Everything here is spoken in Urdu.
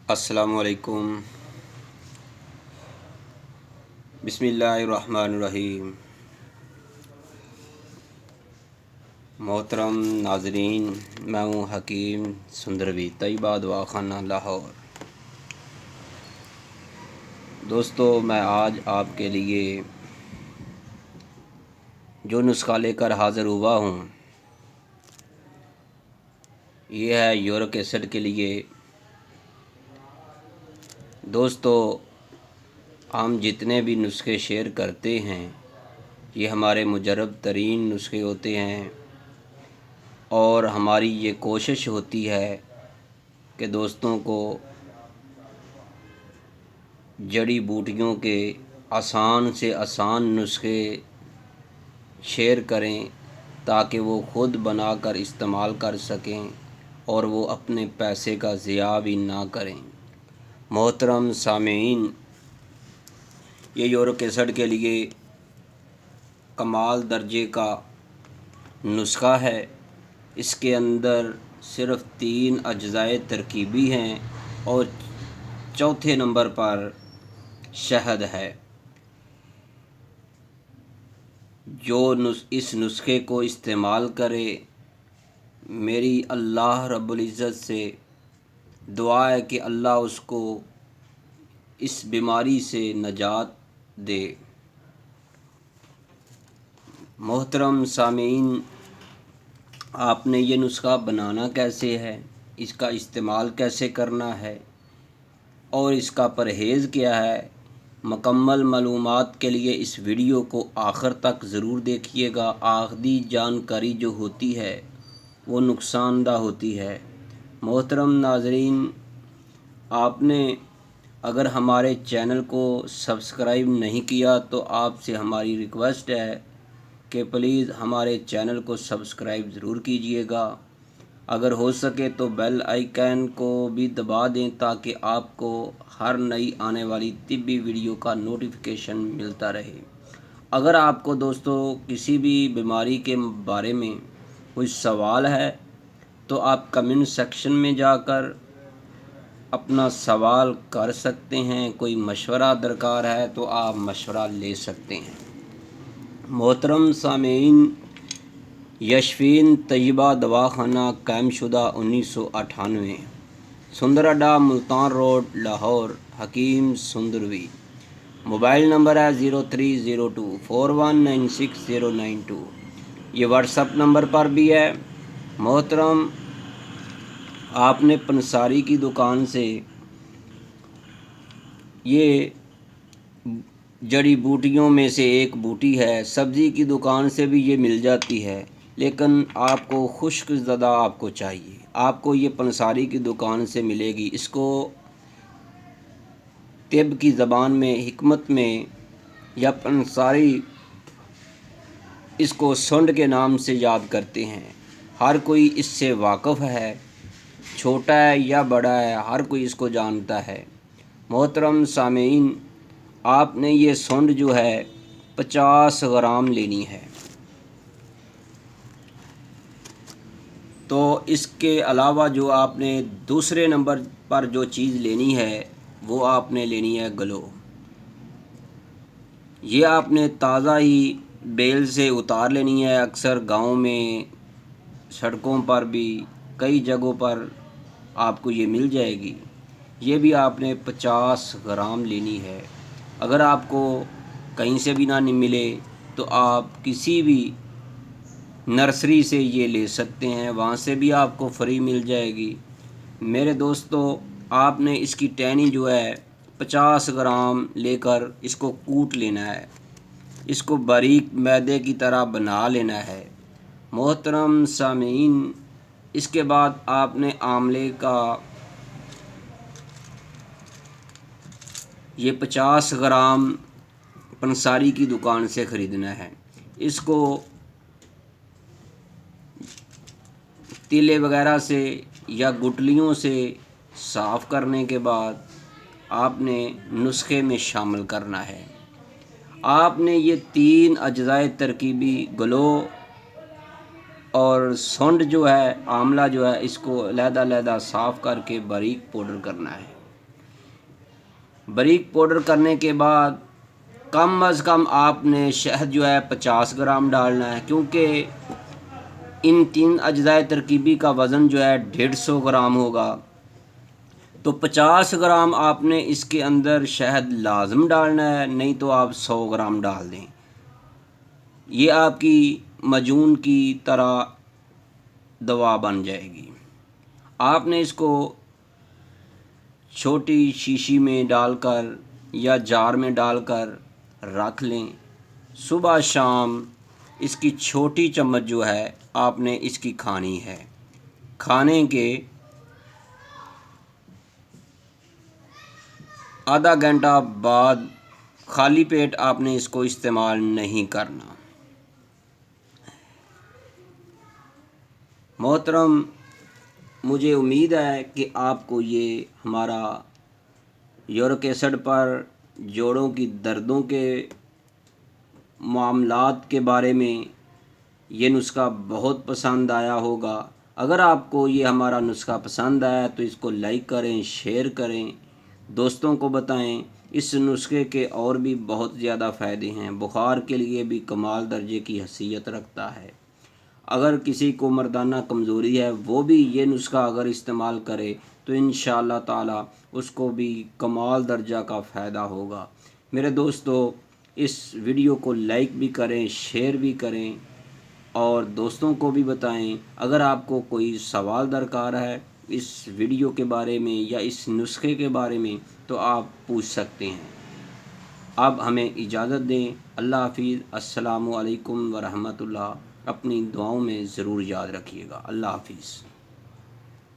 السلام علیکم۔ بسم اللہ الرحمن الرحیم۔ محترم ناظرین، میں ہوں حکیم سندروی، طیبہ دواخانہ لاہور۔ دوستو، میں آج آپ کے لیے جو نسخہ لے کر حاضر ہوا ہوں یہ ہے یورک ایسڈ کے لیے۔ دوستو، ہم جتنے بھی نسخے شیئر کرتے ہیں یہ ہمارے مجرب ترین نسخے ہوتے ہیں، اور ہماری یہ کوشش ہوتی ہے کہ دوستوں کو جڑی بوٹیوں کے آسان سے آسان نسخے شیئر کریں تاکہ وہ خود بنا کر استعمال کر سکیں اور وہ اپنے پیسے کا ضیاع بھی نہ کریں۔ محترم سامعین، یہ یورک ایسڈ کے لیے کمال درجے کا نسخہ ہے۔ اس کے اندر صرف 3 اجزائے ترکیبی ہیں اور چوتھے نمبر پر شہد ہے۔ جو اس نسخے کو استعمال کرے، میری اللہ رب العزت سے دعا ہے کہ اللہ اس کو اس بیماری سے نجات دے۔ محترم سامعین، آپ نے یہ نسخہ بنانا کیسے ہے، اس کا استعمال کیسے کرنا ہے اور اس کا پرہیز کیا ہے، مکمل معلومات کے لیے اس ویڈیو کو آخر تک ضرور دیکھیے گا۔ آخری جانکاری جو ہوتی ہے وہ نقصان دہ ہوتی ہے۔ محترم ناظرین، آپ نے اگر ہمارے چینل کو سبسکرائب نہیں کیا تو آپ سے ہماری ریکویسٹ ہے کہ پلیز ہمارے چینل کو سبسکرائب ضرور کیجیے گا۔ اگر ہو سکے تو بیل آئیکن کو بھی دبا دیں تاکہ آپ کو ہر نئی آنے والی طبی ویڈیو کا نوٹیفیکیشن ملتا رہے۔ اگر آپ کو دوستو کسی بھی بیماری کے بارے میں کوئی سوال ہے تو آپ کمنٹ سیکشن میں جا کر اپنا سوال کر سکتے ہیں۔ کوئی مشورہ درکار ہے تو آپ مشورہ لے سکتے ہیں۔ محترم سامعین، یشفین طیبہ دواخانہ قائم شدہ 1998، سندر اڈا، ملتان روڈ، لاہور۔ حکیم سندروی۔ موبائل نمبر ہے 0302419692۔ یہ واٹس ایپ نمبر پر بھی ہے۔ محترم، آپ نے پنساری کی دکان سے یہ جڑی بوٹیوں میں سے ایک بوٹی ہے، سبزی کی دکان سے بھی یہ مل جاتی ہے، لیکن آپ کو خشک زدہ آپ کو چاہیے، آپ کو یہ پنساری کی دکان سے ملے گی۔ اس کو طب کی زبان میں، حکمت میں یا پنساری، اس کو سنڈ کے نام سے یاد کرتے ہیں۔ ہر کوئی اس سے واقف ہے، چھوٹا ہے یا بڑا ہے، ہر کوئی اس کو جانتا ہے۔ محترم سامعین، آپ نے یہ سونڈ جو ہے 50 گرام لینی ہے۔ تو اس کے علاوہ جو آپ نے دوسرے نمبر پر جو چیز لینی ہے وہ آپ نے لینی ہے گلو۔ یہ آپ نے تازہ ہی بیل سے اتار لینی ہے۔ اکثر گاؤں میں، سڑکوں پر بھی، کئی جگہوں پر آپ کو یہ مل جائے گی۔ یہ بھی آپ نے 50 گرام لینی ہے۔ اگر آپ کو کہیں سے بھی نہ ملے تو آپ کسی بھی نرسری سے یہ لے سکتے ہیں، وہاں سے بھی آپ کو فری مل جائے گی۔ میرے دوستو، آپ نے اس کی ٹہنی جو ہے 50 گرام لے کر اس کو کوٹ لینا ہے، اس کو باریک میدے کی طرح بنا لینا ہے۔ محترم سامعین، اس کے بعد آپ نے آملے کا یہ 50 گرام پنساری کی دکان سے خریدنا ہے۔ اس کو تیلے وغیرہ سے یا گٹلیوں سے صاف کرنے کے بعد آپ نے نسخے میں شامل کرنا ہے۔ آپ نے یہ 3 اجزائے ترکیبی گلو اور سونڈ جو ہے، آملہ جو ہے، اس کو علیحدہ علیحدہ صاف کر کے باریک پاؤڈر کرنا ہے۔ باریک پاؤڈر کرنے کے بعد کم از کم آپ نے شہد جو ہے 50 گرام ڈالنا ہے، کیونکہ ان 3 اجزائے ترکیبی کا وزن جو ہے 150 گرام ہوگا، تو 50 گرام آپ نے اس کے اندر شہد لازم ڈالنا ہے، نہیں تو آپ 100 گرام ڈال دیں۔ یہ آپ کی معجون کی طرح دوا بن جائے گی۔ آپ نے اس کو چھوٹی شیشی میں ڈال کر یا جار میں ڈال کر رکھ لیں۔ صبح شام اس کی چھوٹی چمچ جو ہے آپ نے اس کی کھانی ہے۔ کھانے کے آدھا گھنٹہ بعد خالی پیٹ آپ نے اس کو استعمال نہیں کرنا۔ محترم، مجھے امید ہے کہ آپ کو یہ ہمارا یورک ایسڈ پر جوڑوں کی دردوں کے معاملات کے بارے میں یہ نسخہ بہت پسند آیا ہوگا۔ اگر آپ کو یہ ہمارا نسخہ پسند آیا تو اس کو لائک کریں، شیئر کریں، دوستوں کو بتائیں۔ اس نسخے کے اور بھی بہت زیادہ فائدے ہیں، بخار کے لیے بھی کمال درجے کی حیثیت رکھتا ہے۔ اگر کسی کو مردانہ کمزوری ہے وہ بھی یہ نسخہ اگر استعمال کرے تو انشاءاللہ تعالی اس کو بھی کمال درجہ کا فائدہ ہوگا۔ میرے دوستو، اس ویڈیو کو لائک بھی کریں، شیئر بھی کریں اور دوستوں کو بھی بتائیں۔ اگر آپ کو کوئی سوال درکار ہے اس ویڈیو کے بارے میں یا اس نسخے کے بارے میں تو آپ پوچھ سکتے ہیں۔ اب ہمیں اجازت دیں۔ اللہ حافظ۔ السلام علیکم ورحمۃ اللہ۔ اپنی دعاؤں میں ضرور یاد رکھیے گا۔ اللہ حافظ۔